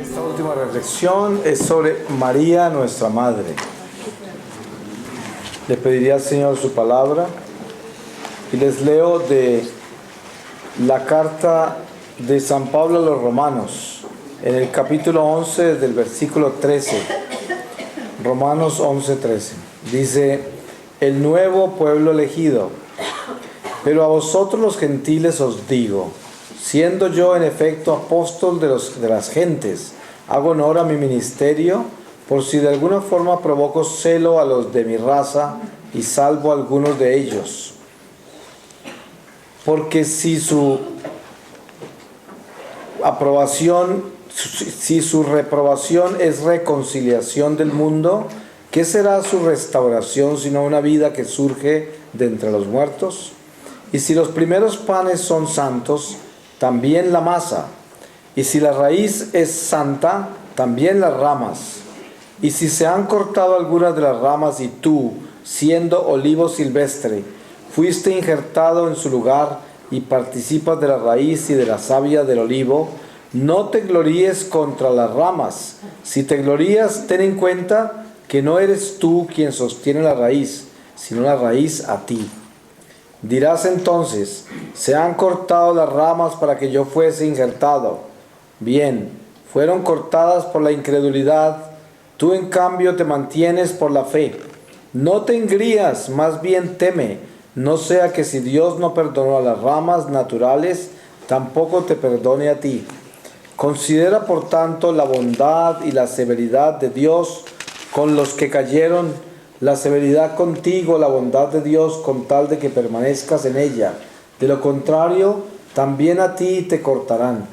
Esta última reflexión es sobre María, nuestra Madre. Le pediría al Señor su palabra y les leo de la carta de San Pablo a los Romanos, en el capítulo 11, del versículo 13. Romanos 11:13. Dice: el nuevo pueblo elegido. Pero a vosotros los gentiles os digo, siendo yo en efecto apóstol de las gentes, hago honor a mi ministerio, por si de alguna forma provoco celo a los de mi raza y salvo a algunos de ellos. Porque si su reprobación es reconciliación del mundo, ¿qué será su restauración sino una vida que surge de entre los muertos? Y si los primeros panes son santos, también la masa. Y si la raíz es santa, también las ramas. Y si se han cortado algunas de las ramas y tú, siendo olivo silvestre, fuiste injertado en su lugar y participas de la raíz y de la savia del olivo, no te gloríes contra las ramas. Si te glorías, ten en cuenta que no eres tú quien sostiene la raíz, sino la raíz a ti. Dirás entonces, se han cortado las ramas para que yo fuese injertado. Bien, fueron cortadas por la incredulidad, tú en cambio te mantienes por la fe. No te engrías, más bien teme, no sea que si Dios no perdonó a las ramas naturales, tampoco te perdone a ti. Considera por tanto la bondad y la severidad de Dios con los que cayeron, la severidad contigo, la bondad de Dios con tal de que permanezcas en ella. De lo contrario, también a ti te cortarán.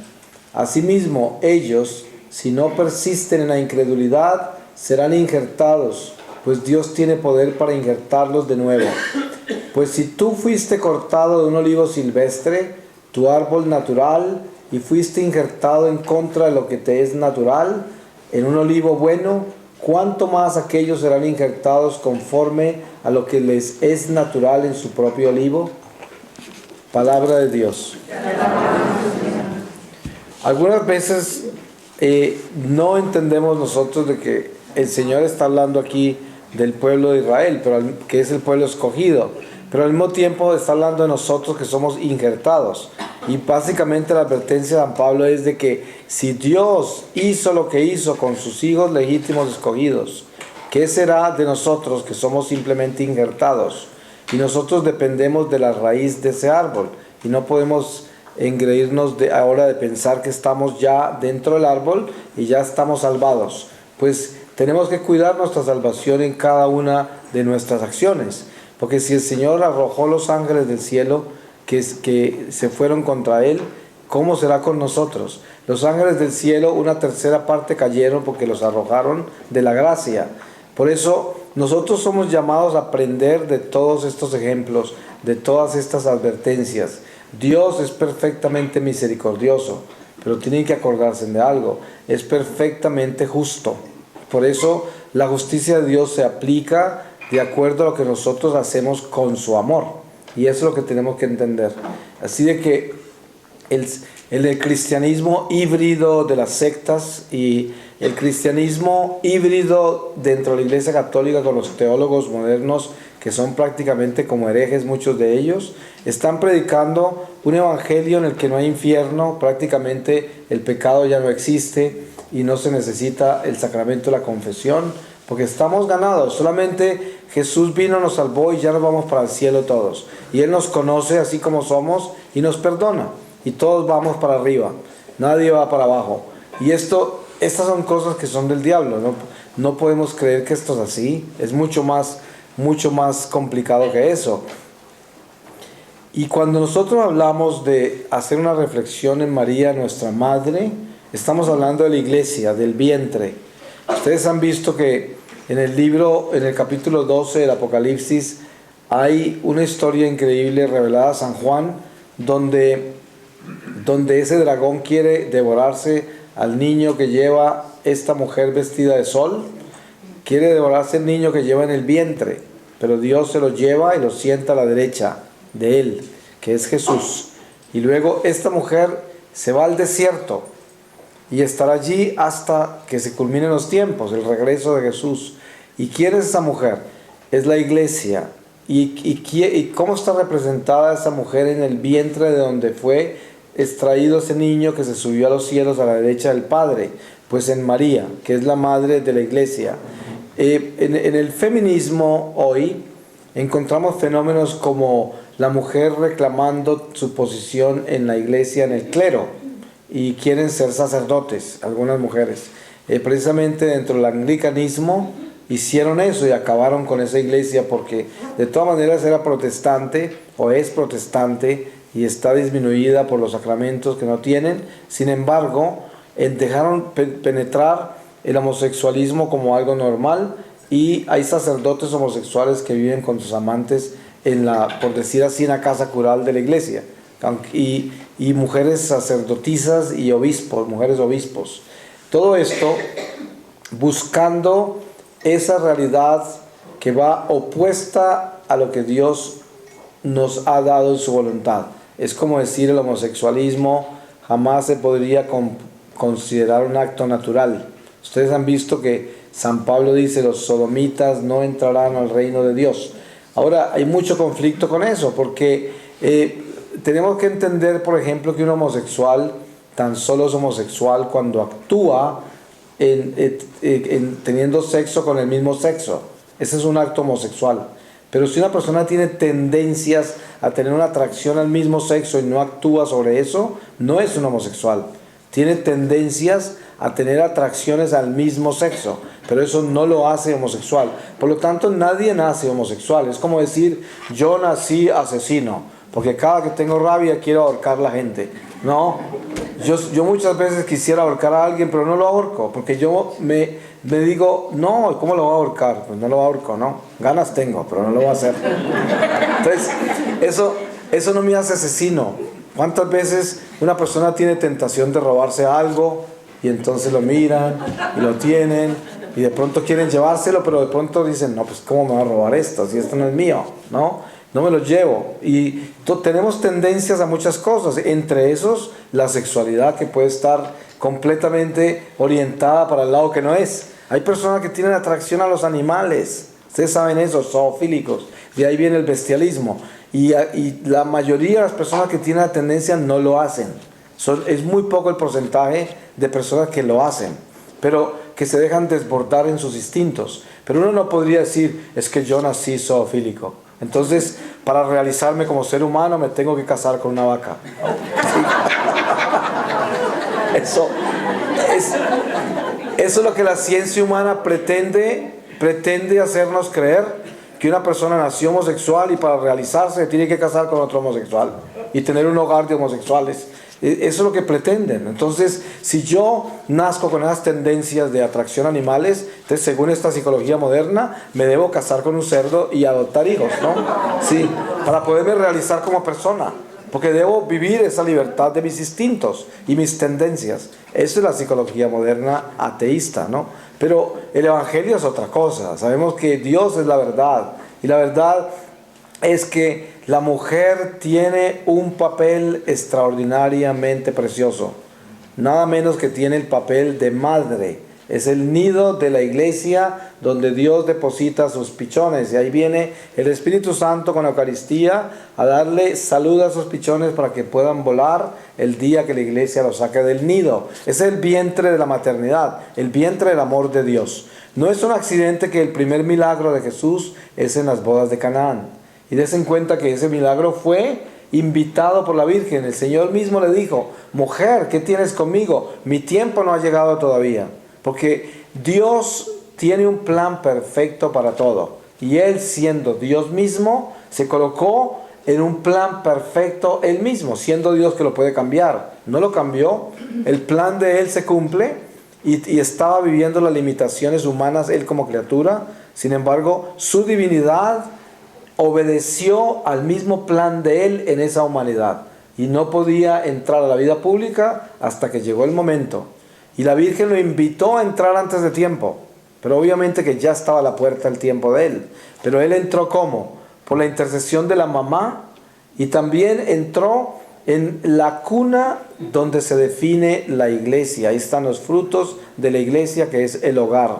Asimismo, ellos, si no persisten en la incredulidad, serán injertados, pues Dios tiene poder para injertarlos de nuevo. Pues si tú fuiste cortado de un olivo silvestre, tu árbol natural, y fuiste injertado en contra de lo que te es natural, en un olivo bueno, ¿cuánto más aquellos serán injertados conforme a lo que les es natural en su propio olivo? Palabra de Dios. Algunas veces no entendemos nosotros de que el Señor está hablando aquí del pueblo de Israel, que es el pueblo escogido, pero al mismo tiempo está hablando de nosotros que somos injertados. Y básicamente la advertencia de San Pablo es de que si Dios hizo lo que hizo con sus hijos legítimos escogidos, ¿qué será de nosotros que somos simplemente injertados? Y nosotros dependemos de la raíz de ese árbol y no podemos engreírnos ahora de pensar que estamos ya dentro del árbol y ya estamos salvados. Pues tenemos que cuidar nuestra salvación en cada una de nuestras acciones, porque si el Señor arrojó los ángeles del cielo que se fueron contra él, ¿cómo será con nosotros? Los ángeles del cielo, una tercera parte cayeron porque los arrojaron de la gracia. Por eso nosotros somos llamados a aprender de todos estos ejemplos, de todas estas advertencias. Dios es perfectamente misericordioso, pero tienen que acordarse de algo: es perfectamente justo. Por eso la justicia de Dios se aplica de acuerdo a lo que nosotros hacemos con su amor. Y eso es lo que tenemos que entender. Así de que el cristianismo híbrido de las sectas y el cristianismo híbrido dentro de la Iglesia Católica con los teólogos modernos, que son prácticamente como herejes muchos de ellos, están predicando un evangelio en el que no hay infierno, prácticamente el pecado ya no existe y no se necesita el sacramento de la confesión, porque estamos ganados. Solamente Jesús vino, nos salvó y ya nos vamos para el cielo todos. Y Él nos conoce así como somos y nos perdona. Y todos vamos para arriba. Nadie va para abajo. Y estas son cosas que son del diablo. No podemos creer que esto es así. Es mucho más complicado que eso. Y cuando nosotros hablamos de hacer una reflexión en María, nuestra Madre, estamos hablando de la iglesia, del vientre. Ustedes han visto que en el libro, en el capítulo 12 del Apocalipsis, hay una historia increíble revelada a San Juan, donde ese dragón quiere devorarse al niño que lleva esta mujer vestida de sol, quiere devorarse el niño que lleva en el vientre, pero Dios se lo lleva y lo sienta a la derecha de él, que es Jesús. Y luego esta mujer se va al desierto y estará allí hasta que se culminen los tiempos, el regreso de Jesús. ¿Y quién es esa mujer? Es la iglesia. ¿Y cómo está representada esa mujer en el vientre de donde fue extraído ese niño que se subió a los cielos a la derecha del Padre? Pues en María, que es la madre de la iglesia. En el feminismo hoy encontramos fenómenos como la mujer reclamando su posición en la iglesia, en el clero, y quieren ser sacerdotes, algunas mujeres. Precisamente dentro del anglicanismo hicieron eso y acabaron con esa iglesia, porque de todas maneras era protestante o es protestante y está disminuida por los sacramentos que no tienen. Sin embargo, dejaron penetrar el homosexualismo como algo normal, y hay sacerdotes homosexuales que viven con sus amantes por decir así, en la casa cural de la iglesia, y mujeres sacerdotisas y obispos, mujeres obispos. Todo esto buscando esa realidad que va opuesta a lo que Dios nos ha dado en su voluntad. Es como decir, el homosexualismo jamás se podría considerar un acto natural. Ustedes han visto que San Pablo dice, los sodomitas no entrarán al reino de Dios. Ahora, hay mucho conflicto con eso, porque tenemos que entender, por ejemplo, que un homosexual tan solo es homosexual cuando actúa teniendo sexo con el mismo sexo. Ese es un acto homosexual. Pero si una persona tiene tendencias a tener una atracción al mismo sexo y no actúa sobre eso, no es un homosexual. Tiene tendencias a tener atracciones al mismo sexo, pero eso no lo hace homosexual. Por lo tanto, nadie nace homosexual. Es como decir, yo nací asesino, porque cada que tengo rabia quiero ahorcar a la gente. No, yo muchas veces quisiera ahorcar a alguien, pero no lo ahorco, porque yo me digo, no, ¿cómo lo voy a ahorcar? Pues no lo ahorco, ¿no? Ganas tengo, pero no lo voy a hacer. Entonces, eso no me hace asesino. ¿Cuántas veces una persona tiene tentación de robarse algo y entonces lo miran y lo tienen y de pronto quieren llevárselo, pero de pronto dicen, no, pues ¿cómo me va a robar esto? Si esto no es mío, ¿no? No me lo llevo. Y tenemos tendencias a muchas cosas, entre esos la sexualidad, que puede estar completamente orientada para el lado que no es. Hay personas que tienen atracción a los animales, ustedes saben eso, zoofílicos, de ahí viene el bestialismo, y la mayoría de las personas que tienen la tendencia no lo hacen. Es muy poco el porcentaje de personas que lo hacen, pero que se dejan desbordar en sus instintos. Pero uno no podría decir, es que yo nací zoofílico, entonces para realizarme como ser humano me tengo que casar con una vaca. Eso es lo que la ciencia humana pretende hacernos creer, que una persona nació homosexual y para realizarse tiene que casar con otro homosexual y tener un hogar de homosexuales. Eso es lo que pretenden. Entonces, si yo nazco con esas tendencias de atracción a animales, entonces según esta psicología moderna, me debo casar con un cerdo y adoptar hijos, ¿no? Sí, para poderme realizar como persona, porque debo vivir esa libertad de mis instintos y mis tendencias. Eso es la psicología moderna ateísta, ¿no? Pero el evangelio es otra cosa. Sabemos que Dios es la verdad, y la verdad es que la mujer tiene un papel extraordinariamente precioso, nada menos que tiene el papel de madre. Es el nido de la iglesia donde Dios deposita sus pichones, y ahí viene el Espíritu Santo con la Eucaristía a darle salud a esos pichones para que puedan volar el día que la iglesia los saque del nido. Es el vientre de la maternidad, el vientre del amor de Dios. No es un accidente que el primer milagro de Jesús es en las bodas de Canaán. Y des en cuenta que ese milagro fue invitado por la Virgen. El Señor mismo le dijo, mujer, ¿qué tienes conmigo? Mi tiempo no ha llegado todavía. Porque Dios tiene un plan perfecto para todo. Y Él, siendo Dios mismo, se colocó en un plan perfecto Él mismo, siendo Dios que lo puede cambiar. No lo cambió. El plan de Él se cumple y estaba viviendo las limitaciones humanas él como criatura. Sin embargo, su divinidad obedeció al mismo plan de él en esa humanidad y no podía entrar a la vida pública hasta que llegó el momento. Y la Virgen lo invitó a entrar antes de tiempo, pero obviamente que ya estaba a la puerta el tiempo de él. Pero él entró ¿cómo? Por la intercesión de la mamá, y también entró en la cuna donde se define la iglesia. Ahí están los frutos de la iglesia, que es el hogar.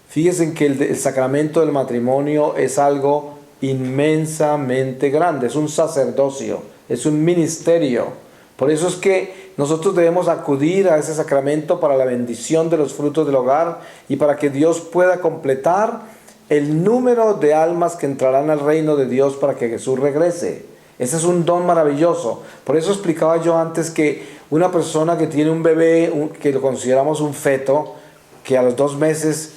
Fíjense que el sacramento del matrimonio es algo inmensamente grande, es un sacerdocio, es un ministerio. Por eso es que nosotros debemos acudir a ese sacramento para la bendición de los frutos del hogar y para que Dios pueda completar el número de almas que entrarán al reino de Dios para que Jesús regrese. Ese es un don maravilloso. Por eso explicaba yo antes que una persona que tiene un bebé, que lo consideramos un feto, que a los 2 meses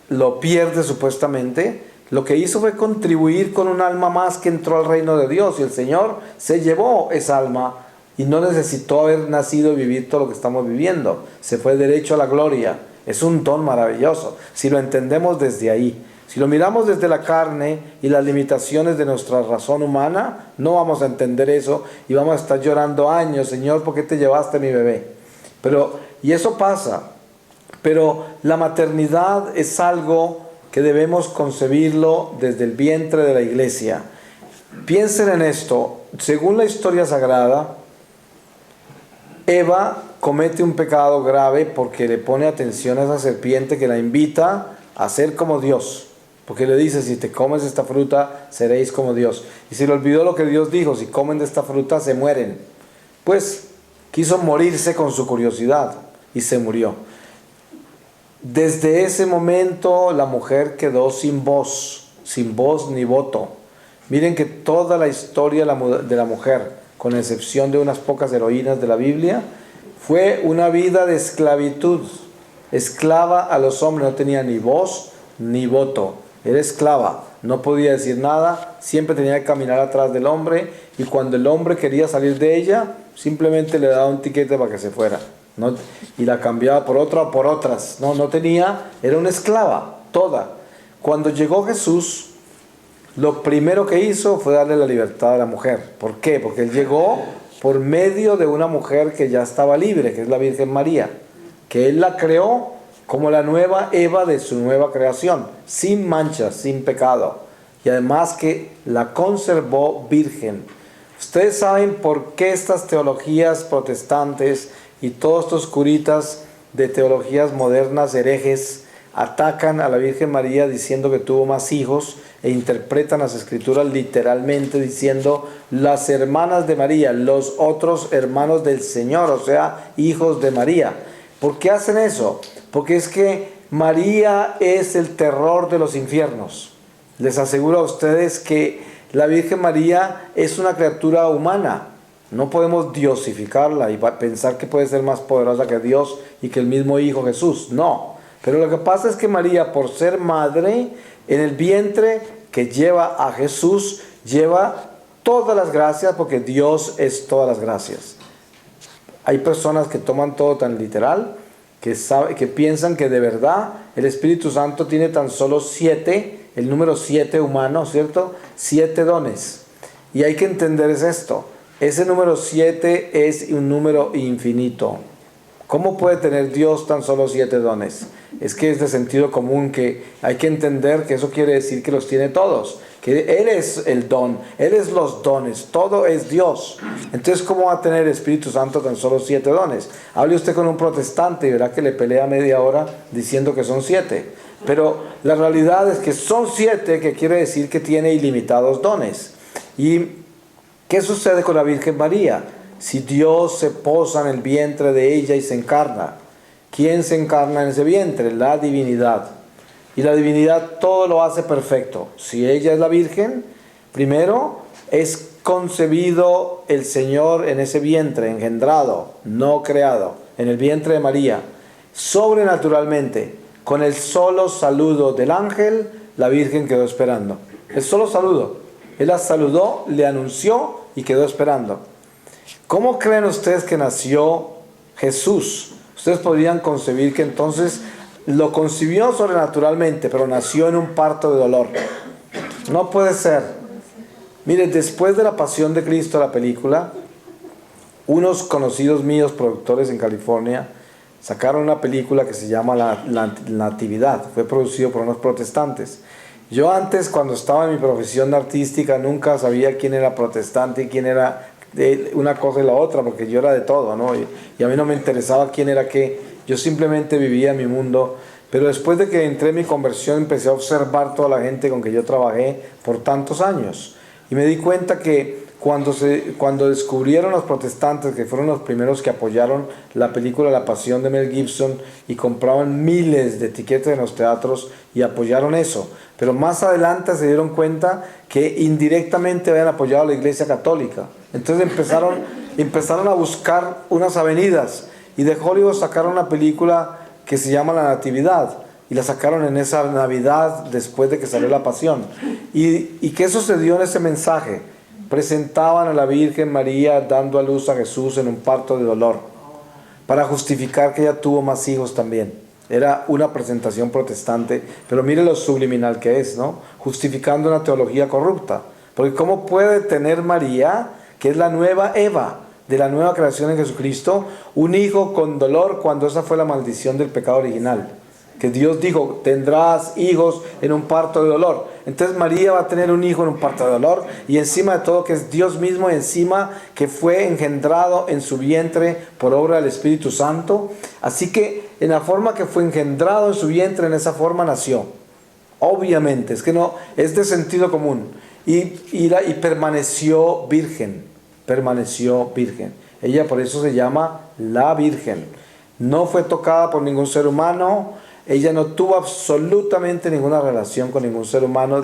lo pierde supuestamente, lo que hizo fue contribuir con un alma más que entró al reino de Dios, y el Señor se llevó esa alma y no necesitó haber nacido y vivir todo lo que estamos viviendo. Se fue derecho a la gloria. Es un don maravilloso si lo entendemos desde ahí. Si lo miramos desde la carne y las limitaciones de nuestra razón humana, no vamos a entender eso y vamos a estar llorando años: Señor, ¿por qué te llevaste a mi bebé? Y eso pasa. Pero la maternidad es algo que debemos concebirlo desde el vientre de la iglesia. Piensen en esto. Según la historia sagrada, Eva comete un pecado grave porque le pone atención a esa serpiente que la invita a ser como Dios. Porque le dice: si te comes esta fruta, seréis como Dios. Y se le olvidó lo que Dios dijo: si comen de esta fruta, se mueren. Pues quiso morirse con su curiosidad y se murió. Desde ese momento la mujer quedó sin voz ni voto. Miren que toda la historia de la mujer, con excepción de unas pocas heroínas de la Biblia, fue una vida de esclavitud. Esclava a los hombres, no tenía ni voz ni voto. Era esclava, no podía decir nada, siempre tenía que caminar atrás del hombre, y cuando el hombre quería salir de ella, simplemente le daba un tiquete para que se fuera. ¿No? Y la cambiaba por otra o por otras. No tenía, era una esclava, toda. Cuando llegó Jesús, lo primero que hizo fue darle la libertad a la mujer. ¿Por qué? Porque él llegó por medio de una mujer que ya estaba libre, que es la Virgen María, que él la creó como la nueva Eva de su nueva creación, sin manchas, sin pecado, y además que la conservó virgen. Ustedes saben por qué estas teologías protestantes y todos estos curitas de teologías modernas, herejes, atacan a la Virgen María diciendo que tuvo más hijos, e interpretan las escrituras literalmente diciendo las hermanas de María, los otros hermanos del Señor, o sea, hijos de María. ¿Por qué hacen eso? Porque es que María es el terror de los infiernos. Les aseguro a ustedes que la Virgen María es una criatura humana. No podemos diosificarla y pensar que puede ser más poderosa que Dios y que el mismo Hijo Jesús. No. Pero lo que pasa es que María, por ser madre, en el vientre que lleva a Jesús, lleva todas las gracias, porque Dios es todas las gracias. Hay personas que toman todo tan literal, que piensan que de verdad el Espíritu Santo tiene tan solo 7, el número 7 humano, ¿cierto? 7 dones. Y hay que entender esto. Ese número 7 es un número infinito. ¿Cómo puede tener Dios tan solo 7 dones? Es que es de sentido común que hay que entender que eso quiere decir que los tiene todos. Que Él es el don, Él es los dones, todo es Dios. Entonces, ¿cómo va a tener el Espíritu Santo tan solo 7 dones? Hable usted con un protestante y verá que le pelea media hora diciendo que son 7. Pero la realidad es que son 7, que quiere decir que tiene ilimitados dones. ¿Y qué sucede con la Virgen María? Si Dios se posa en el vientre de ella y se encarna, ¿quién se encarna en ese vientre? La divinidad. Y la divinidad todo lo hace perfecto. Si ella es la Virgen, primero es concebido el Señor en ese vientre, engendrado, no creado, en el vientre de María. Sobrenaturalmente, con el solo saludo del ángel, la Virgen quedó esperando. El solo saludo. Él la saludó, le anunció y quedó esperando. ¿Cómo creen ustedes que nació Jesús? Ustedes podrían concebir que entonces lo concibió sobrenaturalmente, pero nació en un parto de dolor. No puede ser. Mire, después de la Pasión de Cristo, la película, unos conocidos míos, productores en California, sacaron una película que se llama La Natividad. Fue producido por unos protestantes. Yo antes, cuando estaba en mi profesión artística, nunca sabía quién era protestante y quién era de una cosa y la otra, porque yo era de todo, ¿no? Y a mí no me interesaba quién era qué. Yo simplemente vivía mi mundo. Pero después de que entré en mi conversión, empecé a observar toda la gente con que yo trabajé por tantos años. Y me di cuenta que cuando descubrieron los protestantes, que fueron los primeros que apoyaron la película La Pasión de Mel Gibson y compraban miles de etiquetas en los teatros y apoyaron eso, pero más adelante se dieron cuenta que indirectamente habían apoyado a la Iglesia Católica. Entonces empezaron a buscar unas avenidas, y de Hollywood sacaron una película que se llama La Natividad, y la sacaron en esa Navidad después de que salió La Pasión. ¿Y qué sucedió en ese mensaje? Presentaban a la Virgen María dando a luz a Jesús en un parto de dolor, para justificar que ella tuvo más hijos también. Era una presentación protestante, pero mire lo subliminal que es, ¿no? Justificando una teología corrupta. Porque ¿cómo puede tener María, que es la nueva Eva, de la nueva creación en Jesucristo, un hijo con dolor, cuando esa fue la maldición del pecado original? Que Dios dijo, tendrás hijos en un parto de dolor. Entonces María va a tener un hijo en un parto de dolor, y encima de todo que es Dios mismo, y encima que fue engendrado en su vientre por obra del Espíritu Santo. Así que en la forma que fue engendrado en su vientre, en esa forma nació. Obviamente, es que no, es de sentido común. Y permaneció virgen, permaneció virgen. Ella por eso se llama la Virgen. No fue tocada por ningún ser humano. Ella no tuvo absolutamente ninguna relación con ningún ser humano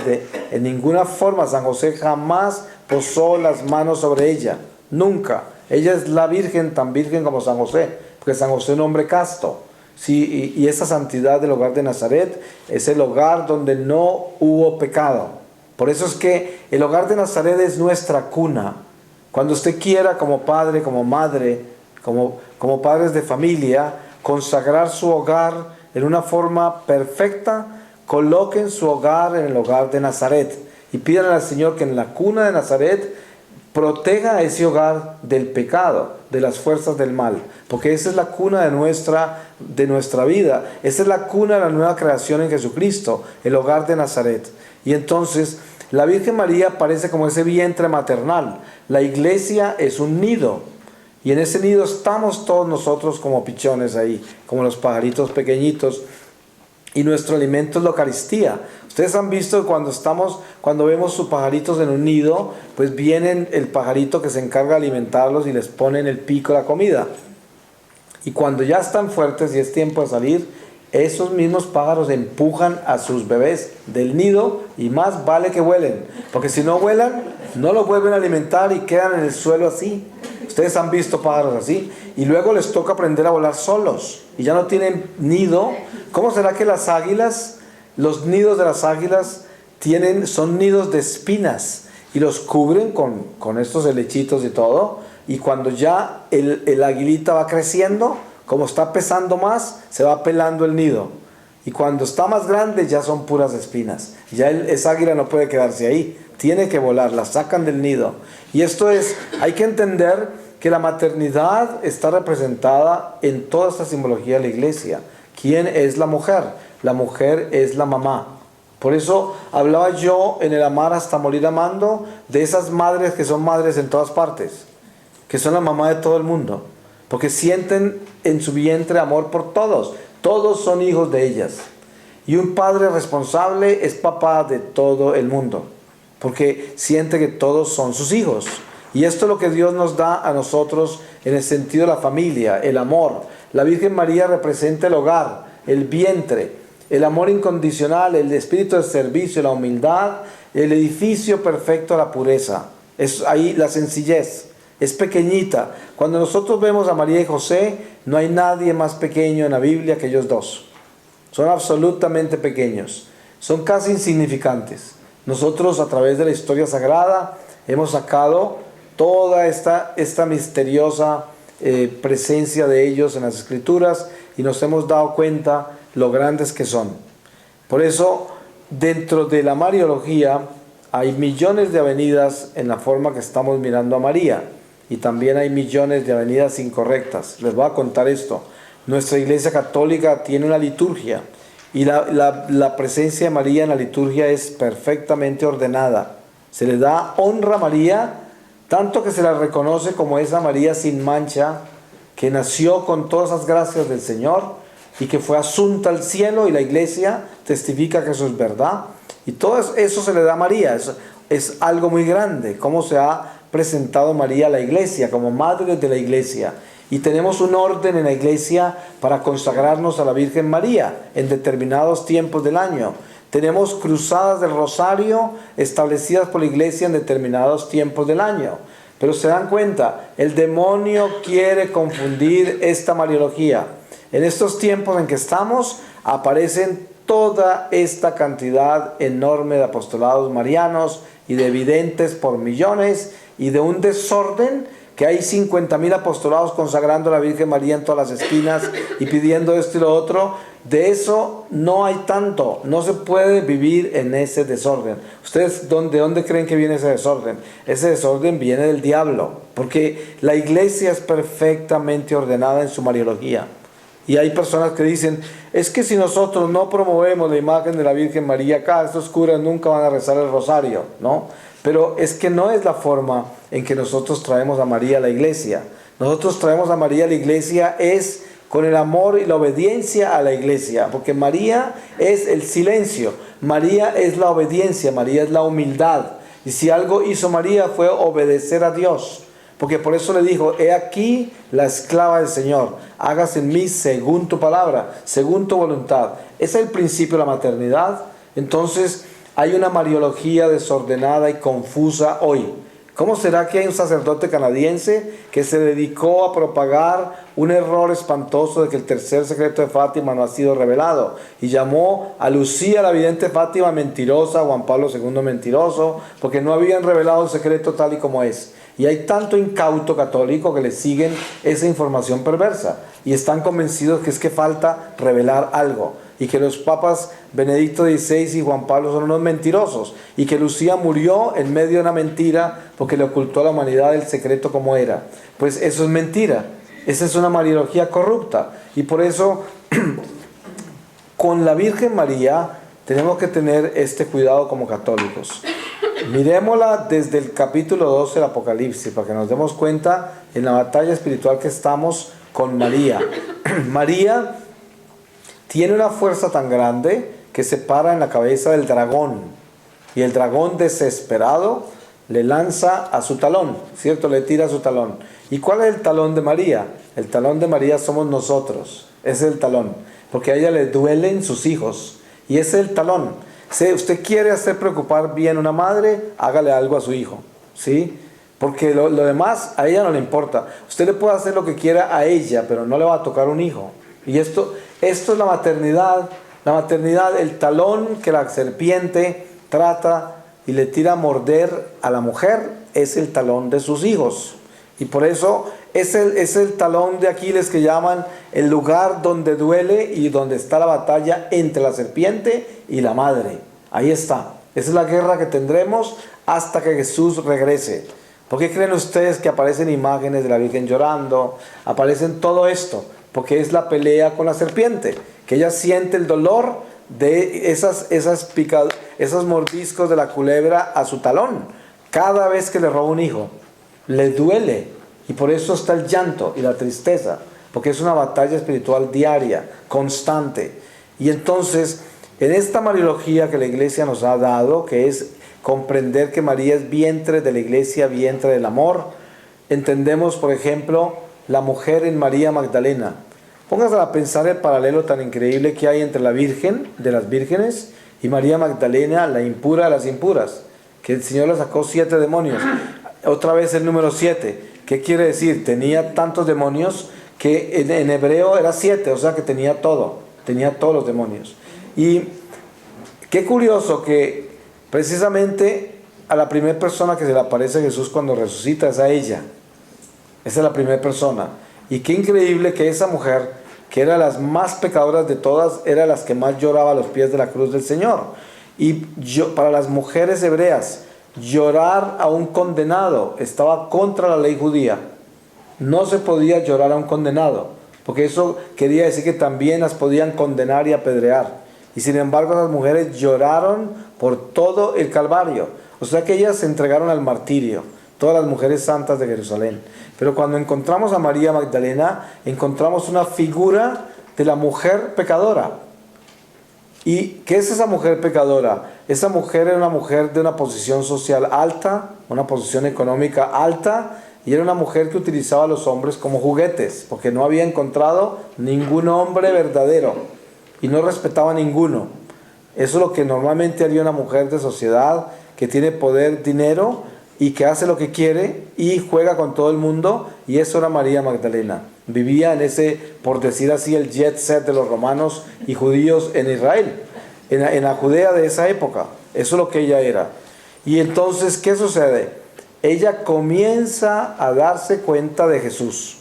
en ninguna forma. San José jamás posó las manos sobre ella, nunca. Ella es la Virgen, tan virgen como San José, porque San José es un hombre casto. Sí, y esa santidad del hogar de Nazaret es el hogar donde no hubo pecado. Por eso es que el hogar de Nazaret es nuestra cuna. Cuando usted quiera, como padre, como madre, como padres de familia, consagrar su hogar en una forma perfecta, coloquen su hogar en el hogar de Nazaret y pidan al Señor que en la cuna de Nazaret proteja a ese hogar del pecado, de las fuerzas del mal, porque esa es la cuna de nuestra vida. Esa es la cuna de la nueva creación en Jesucristo, el hogar de Nazaret. Y entonces la Virgen María aparece como ese vientre maternal. La iglesia es un nido, y en ese nido estamos todos nosotros como pichones ahí, como los pajaritos pequeñitos, y nuestro alimento es la Eucaristía. Ustedes han visto cuando vemos sus pajaritos en un nido, pues viene el pajarito que se encarga de alimentarlos y les pone en el pico la comida. Y cuando ya están fuertes y es tiempo de salir, esos mismos pájaros empujan a sus bebés del nido, y más vale que vuelen, porque si no vuelan, no los vuelven a alimentar y quedan en el suelo así. Ustedes han visto pájaros así, y luego les toca aprender a volar solos, y ya no tienen nido. ¿Cómo será que las águilas, los nidos de las águilas son nidos de espinas, y los cubren con estos helechitos y todo? Y cuando ya el aguilita va creciendo, como está pesando más, se va pelando el nido. Y cuando está más grande, ya son puras espinas. Ya esa águila no puede quedarse ahí. Tiene que volar, la sacan del nido. Y hay que entender que la maternidad está representada en toda esta simbología de la iglesia. ¿Quién es la mujer? La mujer es la mamá. Por eso hablaba yo en el Amar hasta morir amando, de esas madres que son madres en todas partes, que son la mamá de todo el mundo, porque sienten en su vientre amor por todos. Todos son hijos de ellas. Y un padre responsable es papá de todo el mundo, porque siente que todos son sus hijos. Y esto es lo que Dios nos da a nosotros en el sentido de la familia, el amor. La Virgen María representa el hogar, el vientre, el amor incondicional, el espíritu de servicio, la humildad, el edificio perfecto, la pureza. Es ahí la sencillez. Es pequeñita. Cuando nosotros vemos a María y José, no hay nadie más pequeño en la Biblia que ellos dos. Son absolutamente pequeños. Son casi insignificantes. Nosotros, a través de la historia sagrada, hemos sacado toda esta misteriosa presencia de ellos en las Escrituras y nos hemos dado cuenta lo grandes que son. Por eso, dentro de la Mariología hay millones de avenidas en la forma que estamos mirando a María, y también hay millones de avenidas incorrectas. Les voy a contar esto. Nuestra Iglesia Católica tiene una liturgia, y la presencia de María en la liturgia es perfectamente ordenada. Se le da honra a María, tanto que se la reconoce como esa María sin mancha, que nació con todas las gracias del Señor y que fue asunta al cielo, y la Iglesia testifica que eso es verdad. Y todo eso se le da a María. Eso es algo muy grande, cómo se ha presentado María a la Iglesia, como madre de la Iglesia. Y tenemos un orden en la Iglesia para consagrarnos a la Virgen María en determinados tiempos del año. Tenemos cruzadas del rosario establecidas por la Iglesia en determinados tiempos del año. Pero se dan cuenta, el demonio quiere confundir esta Mariología. En estos tiempos en que estamos, aparecen toda esta cantidad enorme de apostolados marianos y de videntes por millones, y de un desorden que hay 50,000 apostolados consagrando a la Virgen María en todas las esquinas y pidiendo esto y lo otro. De eso no hay tanto, no se puede vivir en ese desorden. ¿Ustedes de dónde creen que viene ese desorden? Ese desorden viene del diablo, porque la Iglesia es perfectamente ordenada en su Mariología. Y hay personas que dicen, es que si nosotros no promovemos la imagen de la Virgen María acá, estos curas nunca van a rezar el rosario, ¿no? Pero es que no es la forma en que nosotros traemos a María a la Iglesia. Nosotros traemos a María a la Iglesia es con el amor y la obediencia a la Iglesia, porque María es el silencio, María es la obediencia, María es la humildad. Y si algo hizo María fue obedecer a Dios, porque por eso le dijo, he aquí la esclava del Señor, hágase en mí según tu palabra, según tu voluntad. Ese es el principio de la maternidad. Entonces hay una Mariología desordenada y confusa hoy. ¿Cómo será que hay un sacerdote canadiense que se dedicó a propagar un error espantoso de que el tercer secreto de Fátima no ha sido revelado? Y llamó a Lucía, la vidente Fátima, mentirosa, Juan Pablo II mentiroso, porque no habían revelado el secreto tal y como es. Y hay tanto incauto católico que le siguen esa información perversa y están convencidos que es que falta revelar algo, y que los papas Benedicto XVI y Juan Pablo son unos mentirosos, y que Lucía murió en medio de una mentira porque le ocultó a la humanidad el secreto como era. Pues eso es mentira, esa es una Mariología corrupta. Y por eso con la Virgen María tenemos que tener este cuidado como católicos. Mirémosla desde el capítulo 12 del Apocalipsis, para que nos demos cuenta en la batalla espiritual que estamos con María. María tiene una fuerza tan grande que se para en la cabeza del dragón, y el dragón desesperado le lanza a su talón, ¿cierto? Le tira a su talón. ¿Y cuál es el talón de María? El talón de María somos nosotros, ese es el talón, porque a ella le duelen sus hijos, y ese es el talón. Si usted quiere hacer preocupar bien a una madre, hágale algo a su hijo, ¿sí? Porque lo demás a ella no le importa. Usted le puede hacer lo que quiera a ella, pero no le va a tocar un hijo. Y esto es la maternidad. La maternidad, el talón que la serpiente trata y le tira a morder a la mujer, es el talón de sus hijos. Y por eso es el talón de Aquiles, que llaman el lugar donde duele y donde está la batalla entre la serpiente y la madre. Ahí está. Esa es la guerra que tendremos hasta que Jesús regrese. ¿Por qué creen ustedes que aparecen imágenes de la Virgen llorando? Aparecen todo esto, porque es la pelea con la serpiente, que ella siente el dolor de esos mordiscos de la culebra a su talón. Cada vez que le roba un hijo, le duele, y por eso está el llanto y la tristeza, porque es una batalla espiritual diaria, constante. Y entonces, en esta Mariología que la Iglesia nos ha dado, que es comprender que María es vientre de la Iglesia, vientre del amor, entendemos, por ejemplo, la mujer en María Magdalena. Póngase a pensar el paralelo tan increíble que hay entre la Virgen, de las vírgenes, y María Magdalena, la impura de las impuras, que el Señor le sacó 7 demonios. Otra vez el número 7. ¿Qué quiere decir? Tenía tantos demonios que en hebreo era 7, o sea que tenía todos los demonios. Y qué curioso que precisamente a la primera persona que se le aparece a Jesús cuando resucita es a ella. Esa es la primera persona. Y qué increíble que esa mujer, que era las más pecadoras de todas, era las que más lloraba a los pies de la cruz del Señor. Y para las mujeres hebreas, llorar a un condenado estaba contra la ley judía. No se podía llorar a un condenado, porque eso quería decir que también las podían condenar y apedrear. Y sin embargo las mujeres lloraron por todo el Calvario. O sea que ellas se entregaron al martirio, todas las mujeres santas de Jerusalén. Pero cuando encontramos a María Magdalena, encontramos una figura de la mujer pecadora. ¿Y qué es esa mujer pecadora? Esa mujer era una mujer de una posición social alta, una posición económica alta, y era una mujer que utilizaba a los hombres como juguetes, porque no había encontrado ningún hombre verdadero y no respetaba a ninguno. Eso es lo que normalmente haría una mujer de sociedad que tiene poder, dinero, y que hace lo que quiere y juega con todo el mundo. Y eso era María Magdalena. Vivía en ese, por decir así, el jet set de los romanos y judíos en Israel, en la Judea de esa época. Eso es lo que ella era. Y entonces, ¿qué sucede? Ella comienza a darse cuenta de Jesús.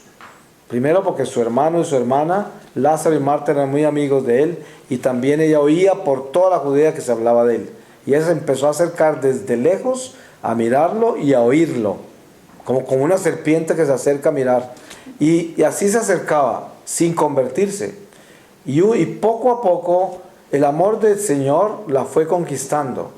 Primero porque su hermano y su hermana, Lázaro y Marta, eran muy amigos de él, y también ella oía por toda la Judea que se hablaba de él. Y ella se empezó a acercar desde lejos a mirarlo y a oírlo, como una serpiente que se acerca a mirar. Y así se acercaba, sin convertirse. Y poco a poco el amor del Señor la fue conquistando.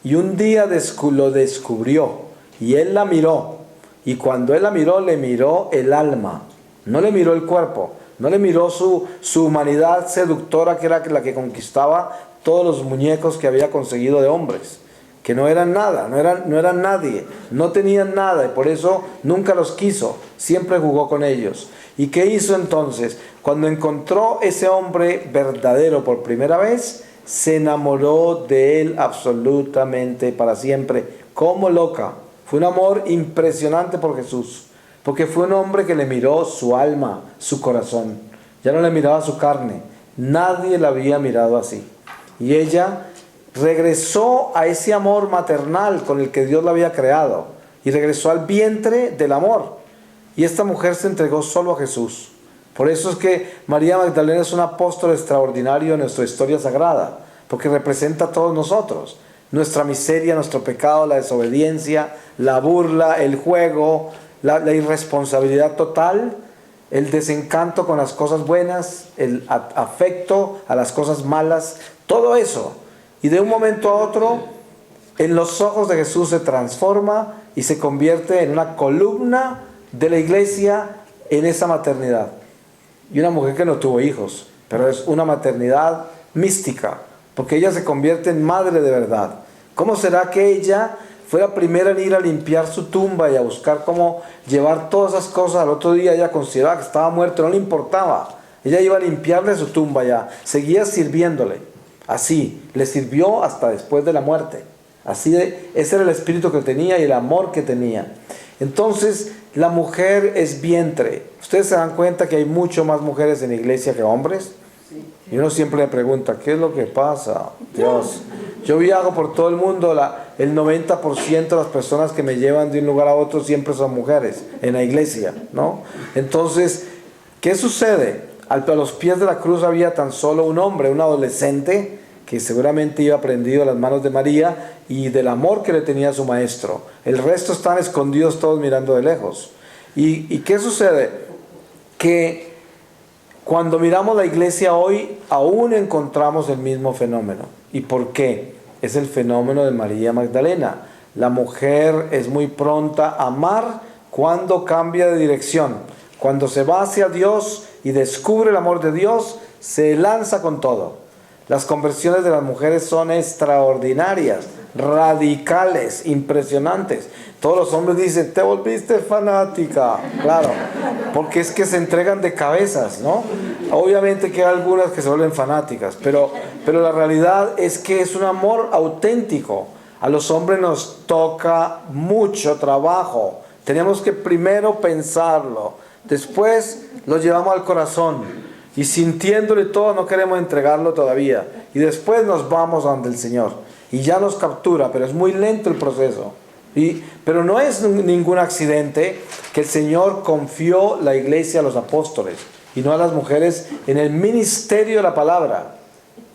Y un día lo descubrió, y él la miró. Y cuando él la miró, le miró el alma. No le miró el cuerpo, no le miró su humanidad seductora, que era la que conquistaba todos los muñecos que había conseguido de hombres, que no eran nada, no eran nadie, no tenían nada, y por eso nunca los quiso, siempre jugó con ellos. ¿Y qué hizo entonces? Cuando encontró ese hombre verdadero por primera vez, se enamoró de él absolutamente para siempre, como loca. Fue un amor impresionante por Jesús, porque fue un hombre que le miró su alma, su corazón. Ya no le miraba su carne. Nadie la había mirado así. Y ella regresó a ese amor maternal con el que Dios la había creado. Y regresó al vientre del amor. Y esta mujer se entregó solo a Jesús. Por eso es que María Magdalena es un apóstol extraordinario en nuestra historia sagrada, porque representa a todos nosotros. Nuestra miseria, nuestro pecado, la desobediencia, la burla, el juego, la irresponsabilidad total, el desencanto con las cosas buenas, el afecto a las cosas malas, todo eso. Y de un momento a otro, en los ojos de Jesús se transforma y se convierte en una columna de la iglesia en esa maternidad. Y una mujer que no tuvo hijos, pero es una maternidad mística, porque ella se convierte en madre de verdad. ¿Cómo será que ella fue la primera en ir a limpiar su tumba y a buscar cómo llevar todas esas cosas? Al otro día ella consideraba que estaba muerto, no le importaba. Ella iba a limpiarle su tumba ya, seguía sirviéndole. Así, le sirvió hasta después de la muerte. Ese era el espíritu que tenía y el amor que tenía. Entonces, la mujer es vientre. ¿Ustedes se dan cuenta que hay mucho más mujeres en la iglesia que hombres? Y uno siempre le pregunta, ¿qué es lo que pasa? Dios, yo viajo por todo el mundo, el 90% de las personas que me llevan de un lugar a otro siempre son mujeres en la iglesia, ¿no? Entonces, ¿qué sucede? A los pies de la cruz había tan solo un hombre, un adolescente, que seguramente iba prendido a las manos de María y del amor que le tenía a su maestro. El resto están escondidos todos mirando de lejos. ¿Y qué sucede? Que cuando miramos la iglesia hoy, aún encontramos el mismo fenómeno. ¿Y por qué? Es el fenómeno de María Magdalena. La mujer es muy pronta a amar cuando cambia de dirección. Cuando se va hacia Dios y descubre el amor de Dios, se lanza con todo. Las conversiones de las mujeres son extraordinarias, radicales, impresionantes. Todos los hombres dicen, te volviste fanática. Claro, porque es que se entregan de cabezas, ¿no? Obviamente que hay algunas que se vuelven fanáticas, pero la realidad es que es un amor auténtico. A los hombres nos toca mucho trabajo. Tenemos que primero pensarlo, después lo llevamos al corazón. Y sintiéndole todo, no queremos entregarlo todavía. Y después nos vamos ante el Señor. Y ya nos captura, pero es muy lento el proceso. Pero no es ningún accidente que el Señor confió la iglesia a los apóstoles y no a las mujeres en el ministerio de la palabra.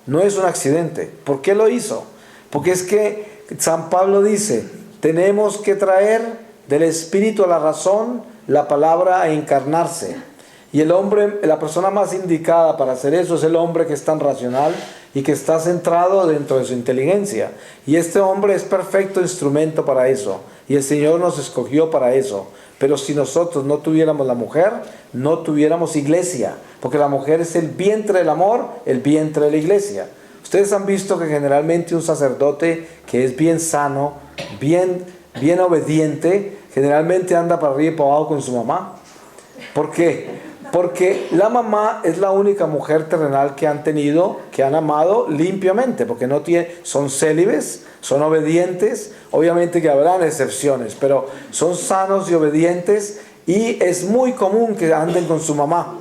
No es un accidente. ¿Por qué lo hizo? Porque es que San Pablo dice, tenemos que traer del espíritu a la razón la palabra a encarnarse. Y el hombre, la persona más indicada para hacer eso es el hombre que es tan racional y que está centrado dentro de su inteligencia. Y este hombre es perfecto instrumento para eso. Y el Señor nos escogió para eso. Pero si nosotros no tuviéramos la mujer, no tuviéramos iglesia. Porque la mujer es el vientre del amor, el vientre de la iglesia. Ustedes han visto que generalmente un sacerdote que es bien sano, bien obediente, generalmente anda para arriba y para abajo con su mamá. ¿Por qué? Porque la mamá es la única mujer terrenal que han tenido, que han amado limpiamente, porque son célibes, son obedientes, obviamente que habrán excepciones, pero son sanos y obedientes, y es muy común que anden con su mamá,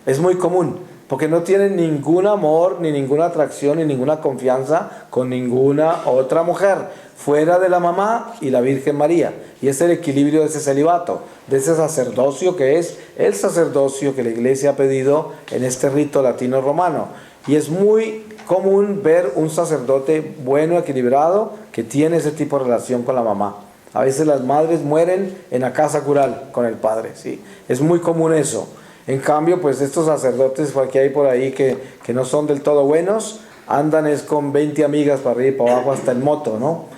es muy común, porque no tienen ningún amor, ni ninguna atracción, ni ninguna confianza con ninguna otra mujer, fuera de la mamá y la Virgen María. Y es el equilibrio de ese celibato, de ese sacerdocio que es el sacerdocio que la iglesia ha pedido en este rito latino romano. Y es muy común ver un sacerdote bueno, equilibrado, que tiene ese tipo de relación con la mamá. A veces las madres mueren en la casa cural con el padre, ¿sí? Es muy común eso. En cambio, pues estos sacerdotes que hay por ahí que no son del todo buenos, andan es con 20 amigas para arriba y para abajo hasta en moto, ¿no?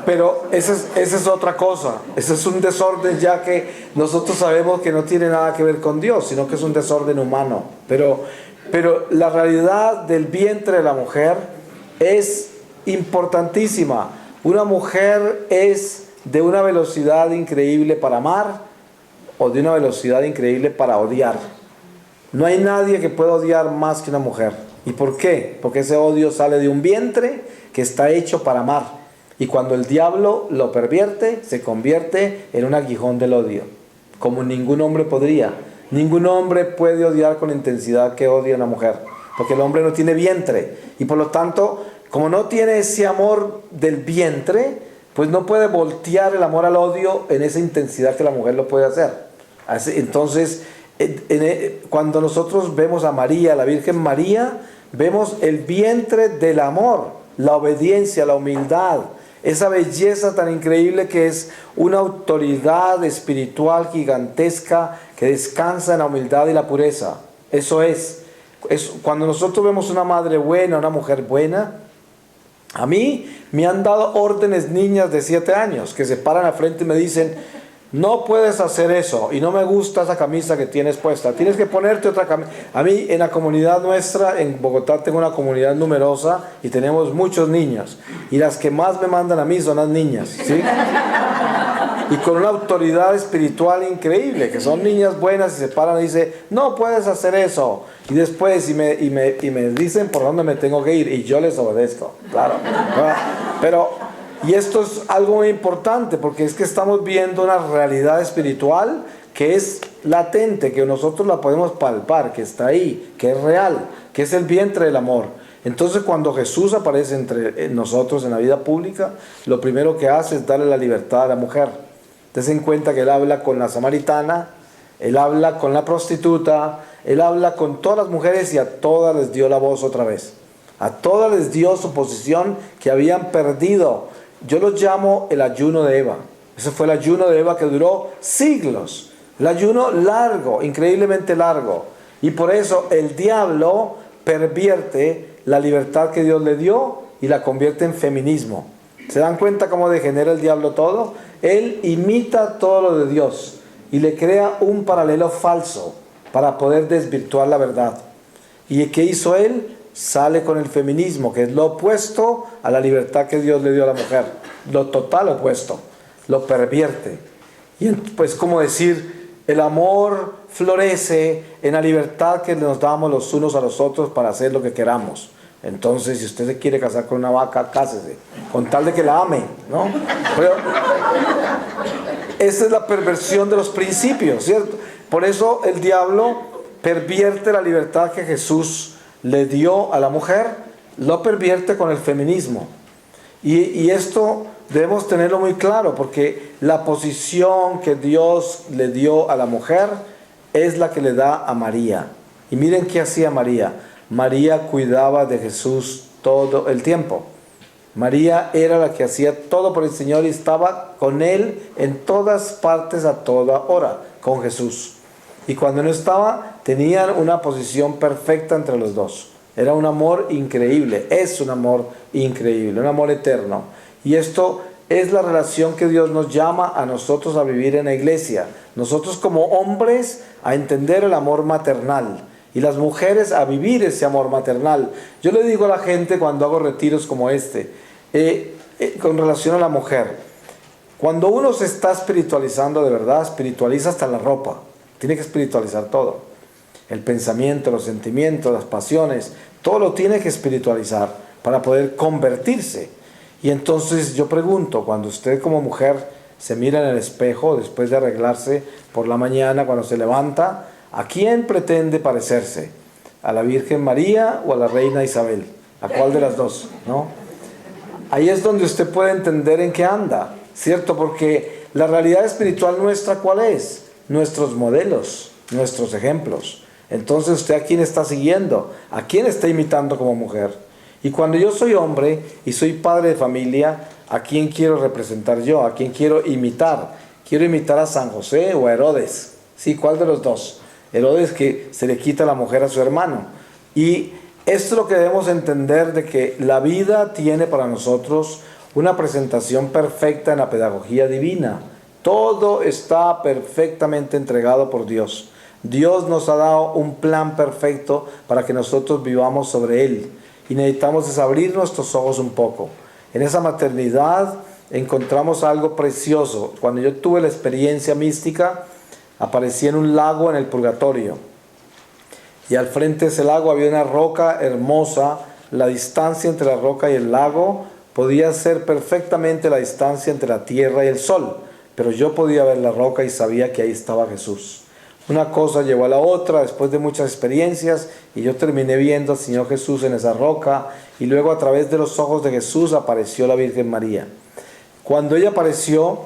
Pero esa es otra cosa. Ese es un desorden ya que nosotros sabemos que no tiene nada que ver con Dios, sino que es un desorden humano. Pero la realidad del vientre de la mujer es importantísima. Una mujer es de una velocidad increíble para amar o de una velocidad increíble para odiar. No hay nadie que pueda odiar más que una mujer. ¿Y por qué? Porque ese odio sale de un vientre que está hecho para amar. Y cuando el diablo lo pervierte, se convierte en un aguijón del odio. Como ningún hombre podría. Ningún hombre puede odiar con la intensidad que odia a una mujer. Porque el hombre no tiene vientre. Y por lo tanto, como no tiene ese amor del vientre, pues no puede voltear el amor al odio en esa intensidad que la mujer lo puede hacer. Entonces, cuando nosotros vemos a María, la Virgen María, vemos el vientre del amor, la obediencia, la humildad, esa belleza tan increíble que es una autoridad espiritual gigantesca que descansa en la humildad y la pureza. Eso es cuando nosotros vemos una madre buena, una mujer buena. A mí me han dado órdenes niñas de 7 años que se paran al frente y me dicen: no puedes hacer eso, y no me gusta esa camisa que tienes puesta, tienes que ponerte otra camisa. A mí, en la comunidad nuestra, en Bogotá, tengo una comunidad numerosa y tenemos muchos niños, y las que más me mandan a mí son las niñas, ¿sí? Y con una autoridad espiritual increíble, que son niñas buenas y se paran y dicen: no puedes hacer eso, y después y me dicen por dónde me tengo que ir, y yo les obedezco, claro. Y esto es algo muy importante, porque es que estamos viendo una realidad espiritual que es latente, que nosotros la podemos palpar, que está ahí, que es real, que es el vientre del amor. Entonces, cuando Jesús aparece entre nosotros en la vida pública, lo primero que hace es darle la libertad a la mujer. Dense en cuenta que Él habla con la samaritana, Él habla con la prostituta, Él habla con todas las mujeres, y a todas les dio la voz otra vez. A todas les dio su posición que habían perdido. Yo lo llamo el ayuno de Eva. Ese fue el ayuno de Eva que duró siglos. El ayuno largo, increíblemente largo. Y por eso el diablo pervierte la libertad que Dios le dio y la convierte en feminismo. ¿Se dan cuenta cómo degenera el diablo todo? Él imita todo lo de Dios y le crea un paralelo falso para poder desvirtuar la verdad. ¿Y qué hizo él? Sale con el feminismo, que es lo opuesto a la libertad que Dios le dio a la mujer, lo total opuesto, lo pervierte. Y pues, como decir, el amor florece en la libertad que nos damos los unos a los otros para hacer lo que queramos. Entonces, si usted se quiere casar con una vaca, cásese, con tal de que la ame, ¿no? Pero esa es la perversión de los principios, ¿cierto? Por eso el diablo pervierte la libertad que Jesús le dio a la mujer, lo pervierte con el feminismo. Y esto debemos tenerlo muy claro, porque la posición que Dios le dio a la mujer es la que le da a María. Y miren qué hacía María. María cuidaba de Jesús todo el tiempo. María era la que hacía todo por el Señor y estaba con Él en todas partes a toda hora, con Jesús. Y cuando no estaba, tenían una posición perfecta entre los dos. Era un amor increíble, es un amor increíble, un amor eterno. Y esto es la relación que Dios nos llama a nosotros a vivir en la iglesia. Nosotros como hombres a entender el amor maternal y las mujeres a vivir ese amor maternal. Yo le digo a la gente cuando hago retiros como este, con relación a la mujer, cuando uno se está espiritualizando de verdad, espiritualiza hasta la ropa. Tiene que espiritualizar todo. El pensamiento, los sentimientos, las pasiones, todo lo tiene que espiritualizar para poder convertirse. Y entonces yo pregunto, cuando usted como mujer se mira en el espejo después de arreglarse por la mañana, cuando se levanta, ¿a quién pretende parecerse? ¿A la Virgen María o a la Reina Isabel? ¿A cuál de las dos? ¿No? Ahí es donde usted puede entender en qué anda, ¿cierto? Porque la realidad espiritual nuestra, ¿cuál es? Nuestros modelos, nuestros ejemplos. Entonces, ¿usted a quién está siguiendo? ¿A quién está imitando como mujer? Y cuando yo soy hombre y soy padre de familia, ¿a quién quiero representar yo? ¿A quién quiero imitar? ¿Quiero imitar a San José o a Herodes? Sí, ¿cuál de los dos? Herodes, que se le quita la mujer a su hermano. Y esto es lo que debemos entender, de que la vida tiene para nosotros una presentación perfecta en la pedagogía divina. Todo está perfectamente entregado por Dios. Dios nos ha dado un plan perfecto para que nosotros vivamos sobre él. Y necesitamos abrir nuestros ojos un poco. En esa maternidad encontramos algo precioso. Cuando yo tuve la experiencia mística, aparecí en un lago en el purgatorio. Y al frente de ese lago había una roca hermosa. La distancia entre la roca y el lago podía ser perfectamente la distancia entre la tierra y el sol. Pero yo podía ver la roca y sabía que ahí estaba Jesús. Una cosa llevó a la otra después de muchas experiencias y yo terminé viendo al Señor Jesús en esa roca, y luego a través de los ojos de Jesús apareció la Virgen María. Cuando ella apareció,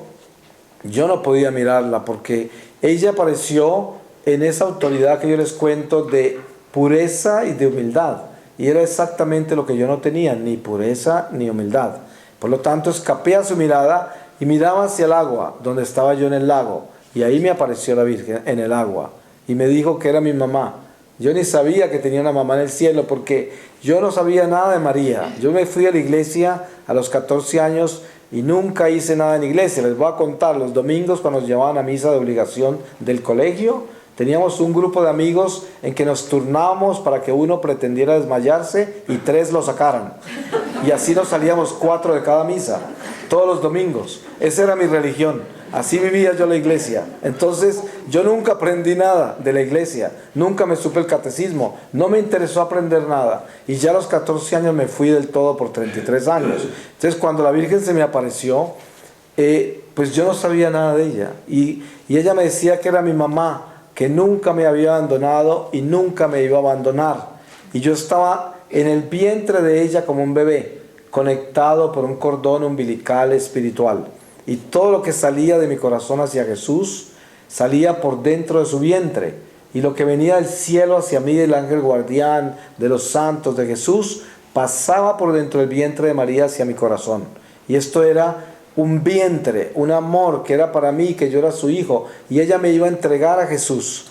yo no podía mirarla porque ella apareció en esa autoridad que yo les cuento de pureza y de humildad, y era exactamente lo que yo no tenía, ni pureza ni humildad. Por lo tanto, escapé a su mirada y miraba hacia el agua, donde estaba yo en el lago. Y ahí me apareció la Virgen en el agua y me dijo que era mi mamá. Yo ni sabía que tenía una mamá en el cielo porque yo no sabía nada de María. Yo me fui a la iglesia a los 14 años y nunca hice nada en la iglesia. Les voy a contar, los domingos cuando nos llevaban a misa de obligación del colegio, teníamos un grupo de amigos en que nos turnábamos para que uno pretendiera desmayarse y 3 lo sacaran. Y así nos salíamos 4 de cada misa, todos los domingos. Esa era mi religión. Así vivía yo la iglesia. Entonces yo nunca aprendí nada de la iglesia, nunca me supe el catecismo, no me interesó aprender nada. Y ya a los 14 años me fui del todo por 33 años. Entonces cuando la Virgen se me apareció, pues yo no sabía nada de ella. Y ella me decía que era mi mamá, que nunca me había abandonado y nunca me iba a abandonar. Y yo estaba en el vientre de ella como un bebé, conectado por un cordón umbilical espiritual. Y todo lo que salía de mi corazón hacia Jesús, salía por dentro de su vientre. Y lo que venía del cielo hacia mí, del ángel guardián, de los santos, de Jesús, pasaba por dentro del vientre de María hacia mi corazón. Y esto era un vientre, un amor que era para mí, que yo era su hijo. Y ella me iba a entregar a Jesús.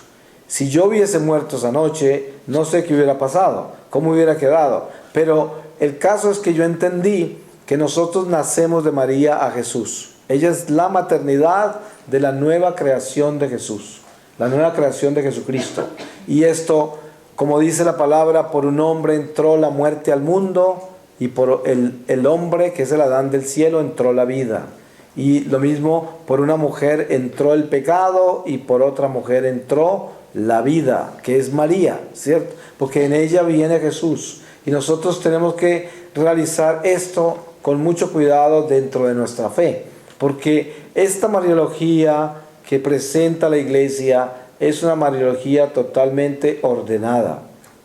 Si yo hubiese muerto esa noche, no sé qué hubiera pasado, cómo hubiera quedado. Pero el caso es que yo entendí que nosotros nacemos de María a Jesús. Ella es la maternidad de la nueva creación de Jesús, la nueva creación de Jesucristo. Y esto, como dice la palabra, por un hombre entró la muerte al mundo y por el hombre, que es el Adán del cielo, entró la vida. Y lo mismo, por una mujer entró el pecado y por otra mujer entró la vida, que es María, ¿cierto? Porque en ella viene Jesús. Y nosotros tenemos que realizar esto con mucho cuidado dentro de nuestra fe. Porque esta mariología que presenta la iglesia es una mariología totalmente ordenada.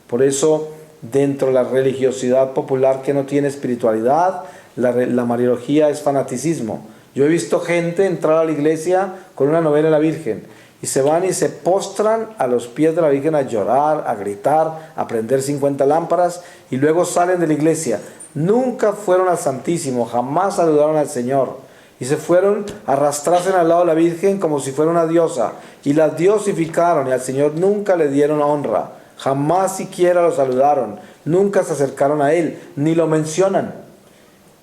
Por eso, dentro de la religiosidad popular que no tiene espiritualidad, la mariología es fanaticismo. Yo he visto gente entrar a la iglesia con una novena de la Virgen y se van y se postran a los pies de la Virgen a llorar, a gritar, a prender 50 lámparas y luego salen de la iglesia. Nunca fueron al Santísimo, jamás saludaron al Señor y se fueron a arrastrarse al lado de la Virgen como si fuera una diosa y la diosificaron y al Señor nunca le dieron honra, jamás siquiera lo saludaron, nunca se acercaron a Él, ni lo mencionan.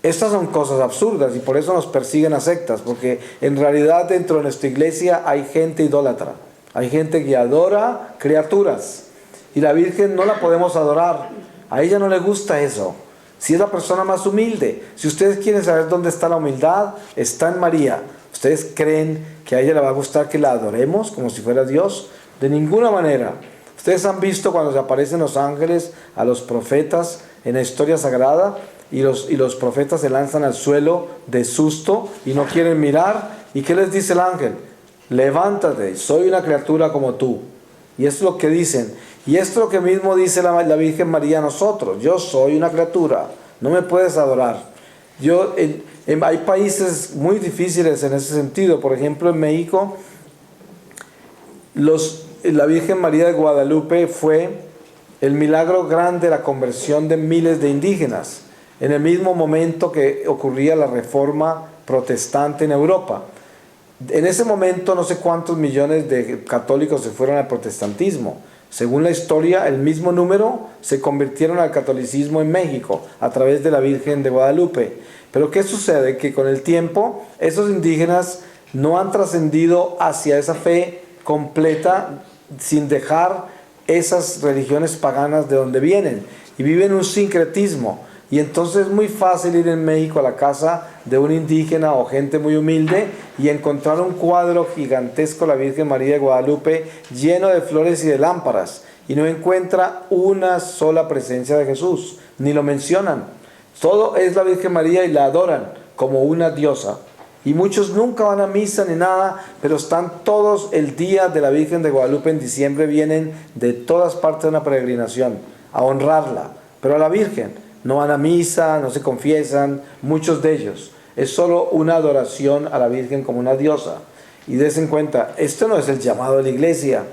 Estas son cosas absurdas y por eso nos persiguen a sectas, porque en realidad dentro de nuestra iglesia hay gente idólatra, hay gente que adora criaturas y la Virgen no la podemos adorar, a ella no le gusta eso. Si es la persona más humilde, si ustedes quieren saber dónde está la humildad, está en María. ¿Ustedes creen que a ella le va a gustar que la adoremos como si fuera Dios? De ninguna manera. Ustedes han visto cuando se aparecen los ángeles a los profetas en la historia sagrada y los profetas se lanzan al suelo de susto y no quieren mirar. ¿Y qué les dice el ángel? Levántate, soy una criatura como tú. Y eso es lo que dicen. Y esto es lo que mismo dice la Virgen María a nosotros. Yo soy una criatura, no me puedes adorar. Hay países muy difíciles en ese sentido. Por ejemplo, en México, la Virgen María de Guadalupe fue el milagro grande de la conversión de miles de indígenas, en el mismo momento que ocurría la reforma protestante en Europa. En ese momento no sé cuántos millones de católicos se fueron al protestantismo. Según la historia, el mismo número se convirtieron al catolicismo en México a través de la Virgen de Guadalupe. Pero ¿qué sucede? Que con el tiempo esos indígenas no han trascendido hacia esa fe completa sin dejar esas religiones paganas de donde vienen y viven un sincretismo. Y entonces es muy fácil ir en México a la casa de un indígena o gente muy humilde y encontrar un cuadro gigantesco de la Virgen María de Guadalupe lleno de flores y de lámparas y no encuentra una sola presencia de Jesús, ni lo mencionan. Todo es la Virgen María y la adoran como una diosa. Y muchos nunca van a misa ni nada, pero están todos el día de la Virgen de Guadalupe en diciembre, vienen de todas partes de una peregrinación a honrarla, pero a la Virgen. No van a misa, no se confiesan, muchos de ellos. Es solo una adoración a la Virgen como una diosa. Y des en cuenta, esto no es el llamado de la iglesia.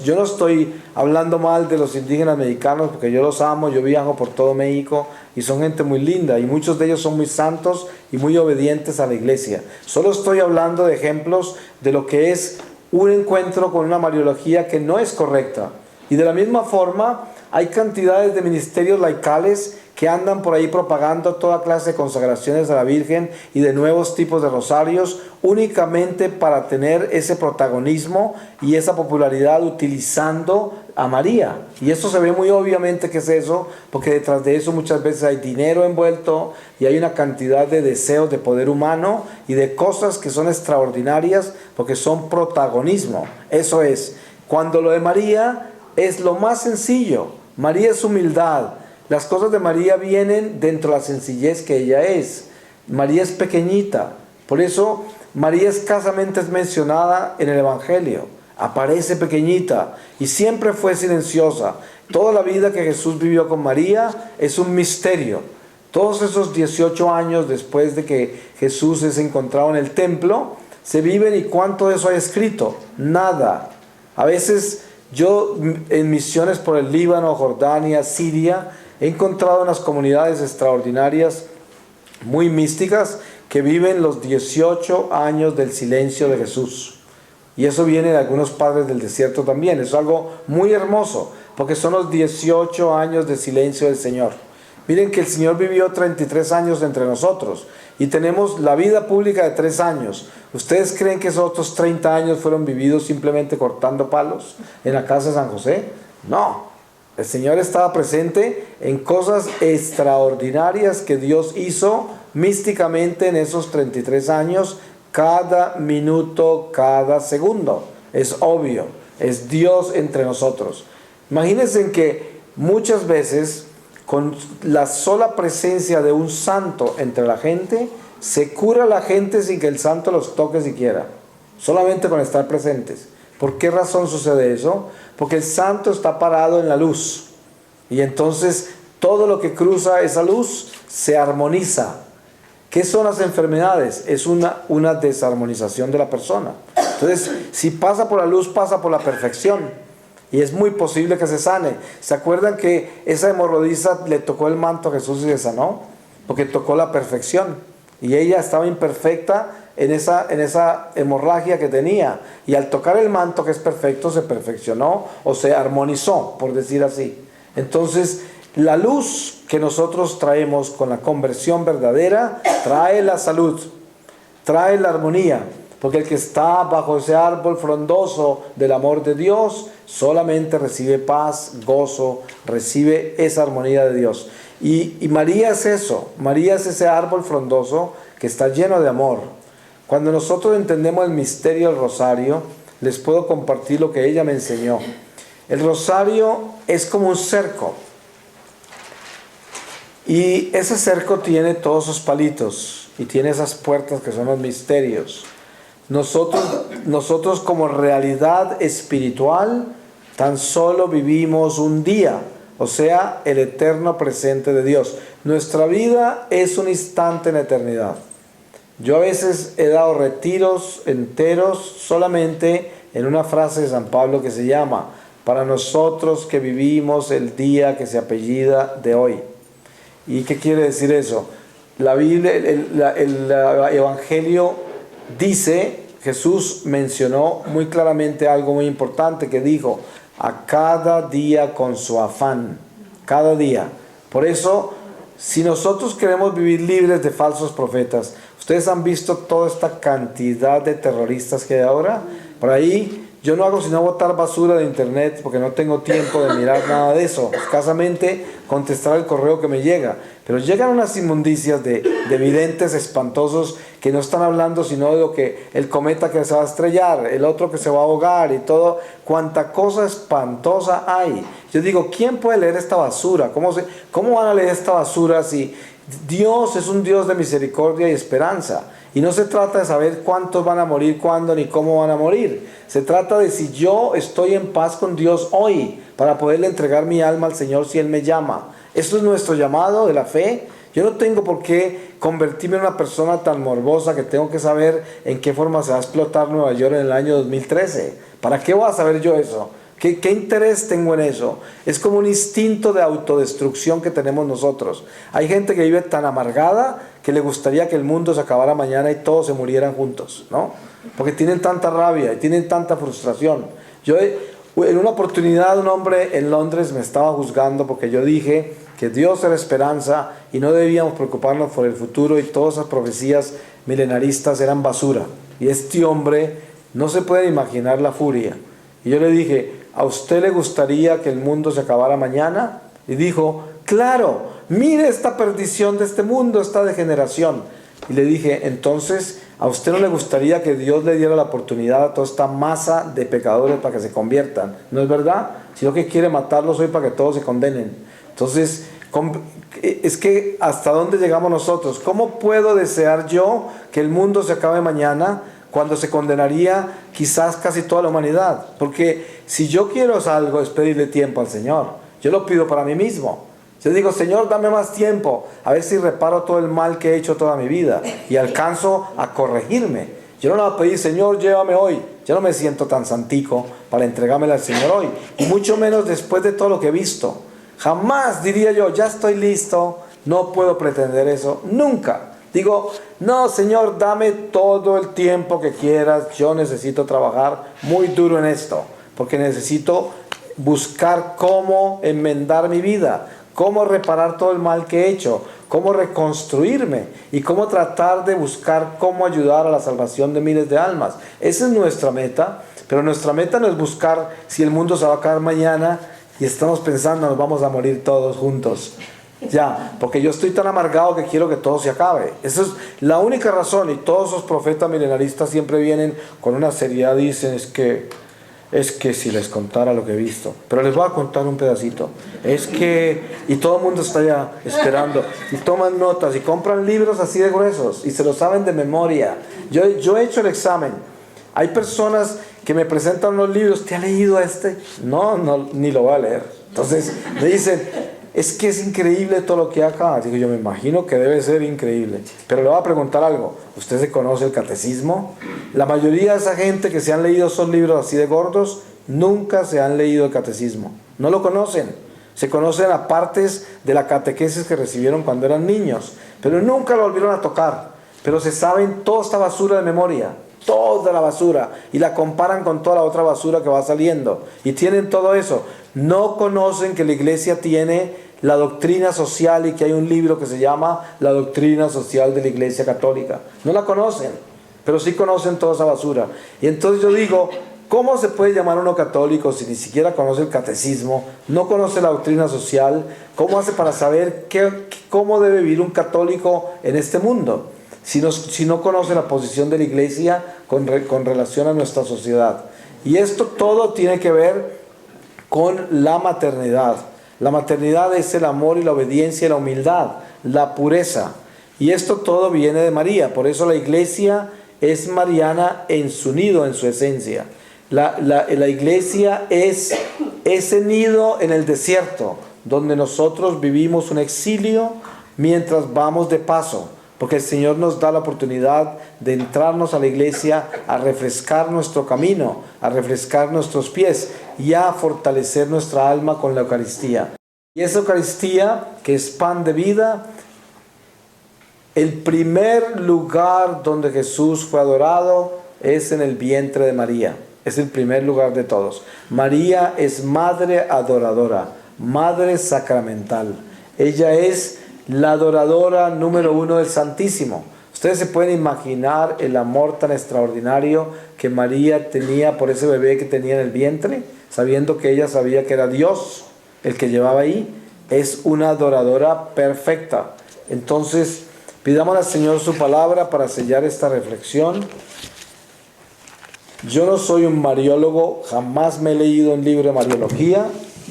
Yo no estoy hablando mal de los indígenas mexicanos porque yo los amo, yo viajo por todo México y son gente muy linda y muchos de ellos son muy santos y muy obedientes a la iglesia. Solo estoy hablando de ejemplos de lo que es un encuentro con una mariología que no es correcta. Y de la misma forma, hay cantidades de ministerios laicales que andan por ahí propagando toda clase de consagraciones a la Virgen y de nuevos tipos de rosarios únicamente para tener ese protagonismo y esa popularidad utilizando a María. Y esto se ve muy obviamente que es eso, porque detrás de eso muchas veces hay dinero envuelto y hay una cantidad de deseos de poder humano y de cosas que son extraordinarias porque son protagonismo. Eso es, cuando lo de María es lo más sencillo. María es humildad. Las cosas de María vienen dentro de la sencillez que ella es. María es pequeñita. Por eso María escasamente es mencionada en el Evangelio. Aparece pequeñita y siempre fue silenciosa. Toda la vida que Jesús vivió con María es un misterio. Todos esos 18 años después de que Jesús es encontrado en el templo, se viven y ¿cuánto de eso hay escrito? Nada. A veces yo en misiones por el Líbano, Jordania, Siria, he encontrado unas comunidades extraordinarias, muy místicas, que viven los 18 años del silencio de Jesús. Y eso viene de algunos padres del desierto también. Es algo muy hermoso, porque son los 18 años de silencio del Señor. Miren que el Señor vivió 33 años entre nosotros y tenemos la vida pública de 3 años. ¿Ustedes creen que esos otros 30 años fueron vividos simplemente cortando palos en la casa de San José? No. El Señor estaba presente en cosas extraordinarias que Dios hizo místicamente en esos 33 años, cada minuto, cada segundo. Es obvio, es Dios entre nosotros. Imagínense que muchas veces, con la sola presencia de un santo entre la gente, se cura la gente sin que el santo los toque siquiera, solamente con estar presentes. ¿Por qué razón sucede eso? Porque el santo está parado en la luz y entonces todo lo que cruza esa luz se armoniza ¿Qué son las enfermedades? Es una desarmonización de la persona. Entonces, si pasa por la luz, pasa por la perfección. Y es muy posible que se sane. ¿Se acuerdan que esa hemorroísa le tocó el manto a Jesús y se sanó? Porque tocó la perfección. Y ella estaba imperfecta en esa hemorragia que tenía. Y al tocar el manto, que es perfecto, se perfeccionó o se armonizó, por decir así. Entonces, la luz que nosotros traemos con la conversión verdadera trae la salud, trae la armonía. Porque el que está bajo ese árbol frondoso del amor de Dios solamente recibe paz, gozo, recibe esa armonía de Dios. Y María es eso, María es ese árbol frondoso que está lleno de amor. Cuando nosotros entendemos el misterio del rosario, les puedo compartir lo que ella me enseñó. El rosario es como un cerco. Y ese cerco tiene todos sus palitos y tiene esas puertas que son los misterios. Nosotros como realidad espiritual tan solo vivimos un día, o sea, el eterno presente de Dios. Nuestra vida es un instante en la eternidad. Yo a veces he dado retiros enteros solamente en una frase de San Pablo que se llama: para nosotros que vivimos el día que se apellida de hoy. ¿Y qué quiere decir eso? La Biblia, el Evangelio dice, Jesús mencionó muy claramente algo muy importante que dijo: a cada día con su afán, cada día. Por eso, si nosotros queremos vivir libres de falsos profetas, ustedes han visto toda esta cantidad de terroristas que hay ahora, por ahí. Yo no hago sino botar basura de internet porque no tengo tiempo de mirar nada de eso. Escasamente contestar el correo que me llega. Pero llegan unas inmundicias de videntes espantosos que no están hablando sino de lo que el cometa que se va a estrellar, el otro que se va a ahogar y todo. Cuánta cosa espantosa hay. Yo digo, ¿quién puede leer esta basura? ¿Cómo van a leer esta basura si Dios es un Dios de misericordia y esperanza? Y no se trata de saber cuántos van a morir, cuándo, ni cómo van a morir. Se trata de si yo estoy en paz con Dios hoy para poderle entregar mi alma al Señor si Él me llama. Eso es nuestro llamado de la fe. Yo no tengo por qué convertirme en una persona tan morbosa que tengo que saber en qué forma se va a explotar Nueva York en el año 2013. ¿Para qué voy a saber yo eso? ¿Qué interés tengo en eso? Es como un instinto de autodestrucción que tenemos nosotros. Hay gente que vive tan amargada que le gustaría que el mundo se acabara mañana y todos se murieran juntos, ¿no? Porque tienen tanta rabia y tienen tanta frustración. En una oportunidad un hombre en Londres me estaba juzgando porque yo dije que Dios era esperanza y no debíamos preocuparnos por el futuro y todas esas profecías milenaristas eran basura. Y este hombre no se puede imaginar la furia. Y yo le dije, ¿a usted le gustaría que el mundo se acabara mañana? Y dijo, claro, mire esta perdición de este mundo, esta degeneración. Y le dije, entonces, ¿a usted no le gustaría que Dios le diera la oportunidad a toda esta masa de pecadores para que se conviertan? ¿No es verdad? Si lo que quiere matarlos hoy para que todos se condenen. Entonces, es que ¿hasta dónde llegamos nosotros? ¿Cómo puedo desear yo que el mundo se acabe mañana cuando se condenaría quizás casi toda la humanidad? Porque si yo quiero algo es pedirle tiempo al Señor. Yo lo pido para mí mismo. Yo digo, Señor, dame más tiempo, a ver si reparo todo el mal que he hecho toda mi vida y alcanzo a corregirme. Yo no le voy a pedir, Señor, llévame hoy. Yo no me siento tan santico para entregármela al Señor hoy, y mucho menos después de todo lo que he visto. Jamás diría yo, ya estoy listo, no puedo pretender eso, nunca. Digo, no, Señor, dame todo el tiempo que quieras, yo necesito trabajar muy duro en esto, porque necesito buscar cómo enmendar mi vida, cómo reparar todo el mal que he hecho, cómo reconstruirme y cómo tratar de buscar cómo ayudar a la salvación de miles de almas. Esa es nuestra meta, pero nuestra meta no es buscar si el mundo se va a acabar mañana y estamos pensando nos vamos a morir todos juntos. Ya, porque yo estoy tan amargado que quiero que todo se acabe. Esa es la única razón, y todos esos profetas milenaristas siempre vienen con una seriedad, dicen es que si les contara lo que he visto, pero les voy a contar un pedacito, y todo el mundo está ya esperando, y toman notas, y compran libros así de gruesos, y se lo saben de memoria. Yo he hecho el examen. Hay personas que me presentan los libros, ¿te ha leído este? No, ni lo voy a leer. Entonces me dicen, es que es increíble todo lo que hay acá. Digo, yo me imagino que debe ser increíble. Pero le voy a preguntar algo. ¿Usted se conoce el catecismo? La mayoría de esa gente que se han leído esos libros así de gordos, nunca se han leído el catecismo. No lo conocen. Se conocen a partes de la catequesis que recibieron cuando eran niños, pero nunca lo volvieron a tocar. Pero se saben toda esta basura de memoria, toda la basura, y la comparan con toda la otra basura que va saliendo. Y tienen todo eso. No conocen que la iglesia tiene la doctrina social y que hay un libro que se llama La Doctrina Social de la Iglesia Católica. No la conocen, pero sí conocen toda esa basura. Y entonces yo digo, ¿cómo se puede llamar uno católico si ni siquiera conoce el catecismo, no conoce la doctrina social? ¿Cómo hace para saber cómo debe vivir un católico en este mundo? Si no conoce la posición de la iglesia con relación a nuestra sociedad. Y esto todo tiene que ver con la maternidad. La maternidad es el amor y la obediencia y la humildad, la pureza. Y esto todo viene de María. Por eso la iglesia es mariana en su nido, en su esencia. La iglesia es ese nido en el desierto, donde nosotros vivimos un exilio mientras vamos de paso. Porque el Señor nos da la oportunidad de entrarnos a la iglesia, a refrescar nuestro camino, a refrescar nuestros pies y a fortalecer nuestra alma con la Eucaristía. Y esa Eucaristía, que es pan de vida, el primer lugar donde Jesús fue adorado es en el vientre de María. Es el primer lugar de todos. María es madre adoradora, madre sacramental. Ella es la adoradora número 1 del Santísimo. Ustedes se pueden imaginar el amor tan extraordinario que María tenía por ese bebé que tenía en el vientre, sabiendo que ella sabía que era Dios el que llevaba ahí. Es una adoradora perfecta. Entonces, pidamos al Señor su palabra para sellar esta reflexión. Yo no soy un mariólogo, jamás me he leído un libro de mariología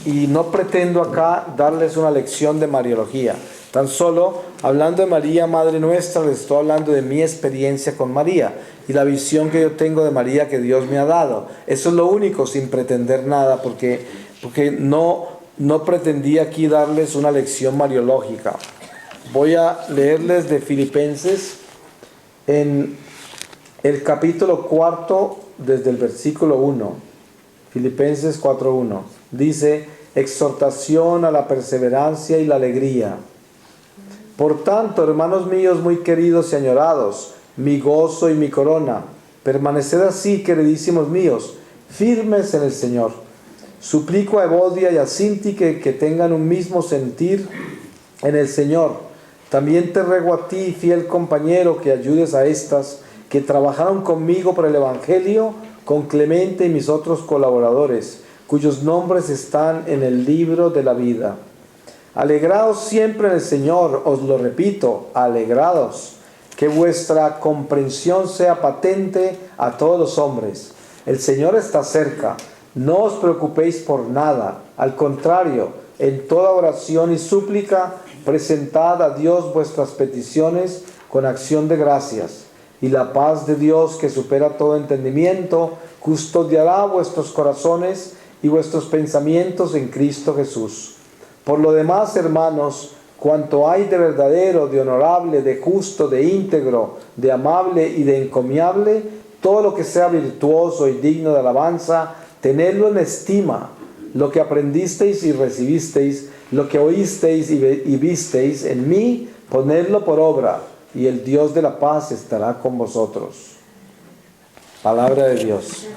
y no pretendo acá darles una lección de mariología. Tan solo, hablando de María, Madre Nuestra, les estoy hablando de mi experiencia con María y la visión que yo tengo de María que Dios me ha dado. Eso es lo único, sin pretender nada, porque no pretendí aquí darles una lección mariológica. Voy a leerles de Filipenses en el capítulo 4, desde el versículo 1. Filipenses 4:1. Dice: exhortación a la perseverancia y la alegría. Por tanto, hermanos míos muy queridos y añorados, mi gozo y mi corona, permaneced así, queridísimos míos, firmes en el Señor. Suplico a Evodia y a Síntique que tengan un mismo sentir en el Señor. También te ruego a ti, fiel compañero, que ayudes a estas que trabajaron conmigo por el Evangelio, con Clemente y mis otros colaboradores, cuyos nombres están en el libro de la vida. Alegraos siempre en el Señor, os lo repito, alegraos, que vuestra comprensión sea patente a todos los hombres. El Señor está cerca, no os preocupéis por nada, al contrario, en toda oración y súplica, presentad a Dios vuestras peticiones con acción de gracias, y la paz de Dios, que supera todo entendimiento, custodiará vuestros corazones y vuestros pensamientos en Cristo Jesús. Por lo demás, hermanos, cuanto hay de verdadero, de honorable, de justo, de íntegro, de amable y de encomiable, todo lo que sea virtuoso y digno de alabanza, tenedlo en estima. Lo que aprendisteis y recibisteis, lo que oísteis y visteis en mí, ponedlo por obra, y el Dios de la paz estará con vosotros. Palabra de Dios.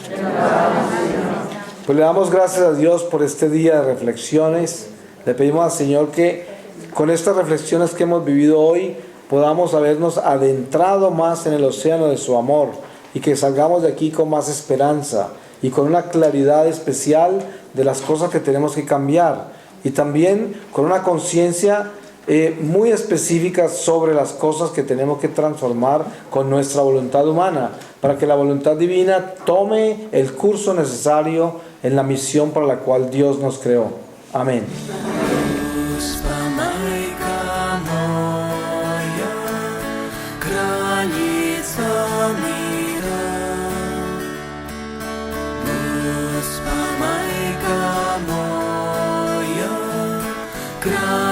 Pues le damos gracias a Dios por este día de reflexiones. Le pedimos al Señor que con estas reflexiones que hemos vivido hoy podamos habernos adentrado más en el océano de su amor y que salgamos de aquí con más esperanza y con una claridad especial de las cosas que tenemos que cambiar y también con una conciencia muy específica sobre las cosas que tenemos que transformar con nuestra voluntad humana para que la voluntad divina tome el curso necesario en la misión para la cual Dios nos creó. Amén. Gracias.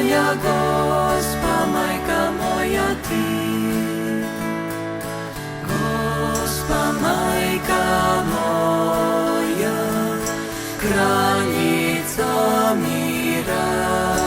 moja, Gospa, majka moja ti. Gospa, majka moja, kraljica mira.